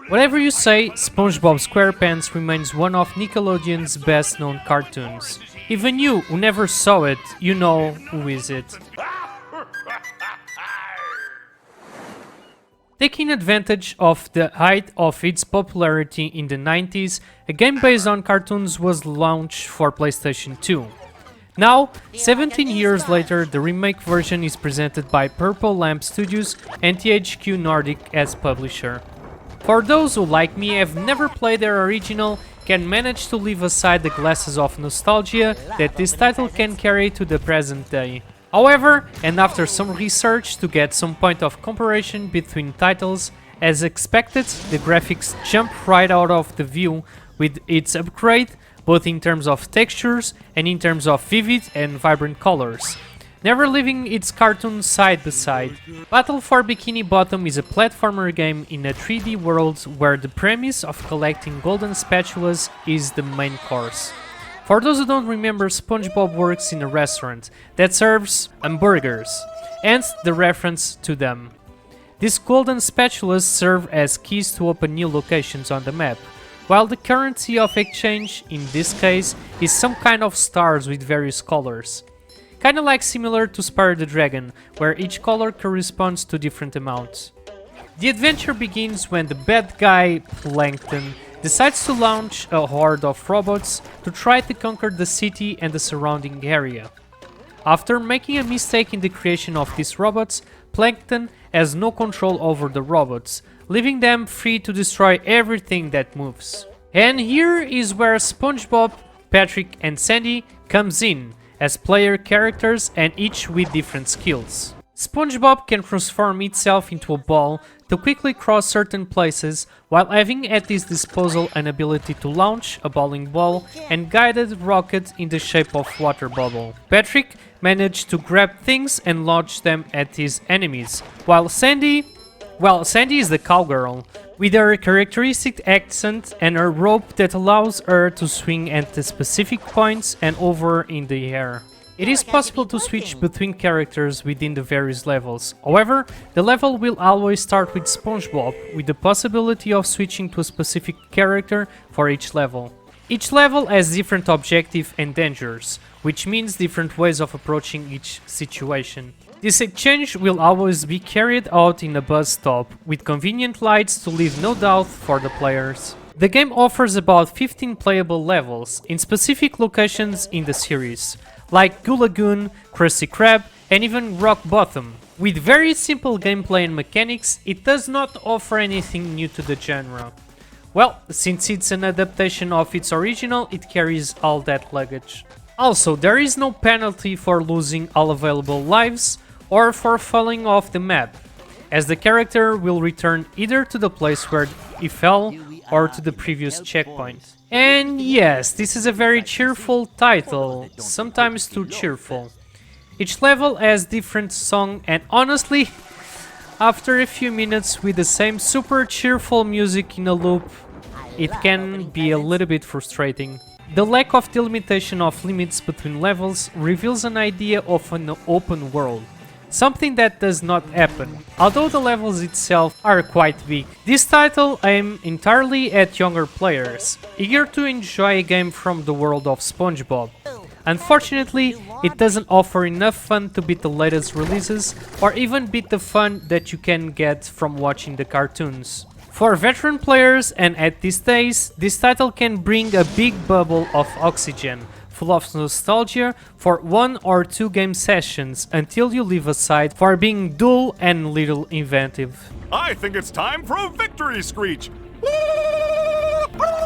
Whatever you say, SpongeBob SquarePants remains one of Nickelodeon's best known cartoons. Even you, who never saw it, you know who is it. Taking advantage of the height of its popularity in the 90s, a game based on cartoons was launched for PlayStation 2. Now, 17 years later, the remake version is presented by Purple Lamp Studios and THQ Nordic as publisher. For those who, like me, have never played their original, can manage to leave aside the glasses of nostalgia that this title can carry to the present day. However, and after some research to get some point of comparison between titles, as expected, the graphics jump right out of the view with its upgrade, both in terms of textures and in terms of vivid and vibrant colors, never leaving its cartoon side by side. Battle for Bikini Bottom is a platformer game in a 3D world where the premise of collecting golden spatulas is the main course. For those who don't remember, SpongeBob works in a restaurant that serves hamburgers, hence the reference to them. These golden spatulas serve as keys to open new locations on the map, while the currency of exchange in this case is some kind of stars with various colors. Kinda like similar to Spyro the Dragon, where each color corresponds to different amounts. The adventure begins when the bad guy, Plankton, decides to launch a horde of robots to try to conquer the city and the surrounding area. After making a mistake in the creation of these robots, Plankton has no control over the robots, leaving them free to destroy everything that moves. And here is where SpongeBob, Patrick and Sandy comes in, as player characters and each with different skills. SpongeBob can transform itself into a ball to quickly cross certain places, while having at his disposal an ability to launch a bowling ball and guided rocket in the shape of water bubble. Patrick managed to grab things and launch them at his enemies, while Sandy is the cowgirl, with her characteristic accent and her rope that allows her to swing at the specific points and over in the air. It is possible to switch between characters within the various levels. However, the level will always start with SpongeBob, with the possibility of switching to a specific character for each level. Each level has different objectives and dangers, which means different ways of approaching each situation. This exchange will always be carried out in a bus stop, with convenient lights to leave no doubt for the players. The game offers about 15 playable levels in specific locations in the series, like Goo Lagoon, Krusty Krab, and even Rock Bottom. With very simple gameplay and mechanics, it does not offer anything new to the genre. Well, since it's an adaptation of its original, it carries all that luggage. Also, there is no penalty for losing all available lives or for falling off the map, as the character will return either to the place where he fell or to the previous checkpoint. And yes, this is a very cheerful title, sometimes too cheerful. Each level has different song and honestly, after a few minutes with the same super cheerful music in a loop, it can be a little bit frustrating. The lack of delimitation of limits between levels reveals an idea of an open world, something that does not happen, although the levels itself are quite big. This title aims entirely at younger players, eager to enjoy a game from the world of SpongeBob. Unfortunately, it doesn't offer enough fun to beat the latest releases, or even beat the fun that you can get from watching the cartoons. For veteran players and at this stage, this title can bring a big bubble of oxygen, full of nostalgia for 1 or 2 game sessions until you leave aside for being dull and little inventive. I think it's time for a victory screech! Woo!